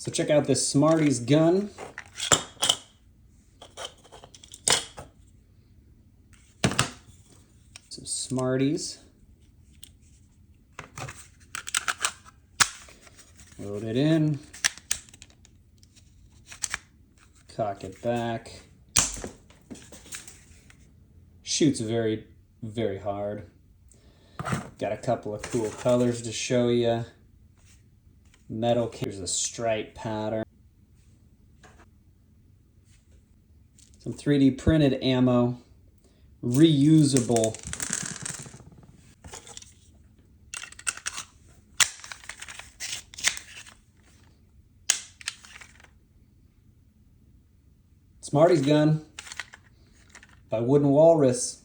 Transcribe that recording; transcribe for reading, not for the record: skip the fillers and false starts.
So check out this Smarties gun. Some Smarties. Load it in. Cock it back. Shoots very, very hard. Got a couple of cool colors to show you. Metal, here's a stripe pattern. Some 3D printed ammo. Reusable. Smarties gun by Wooden Walrus.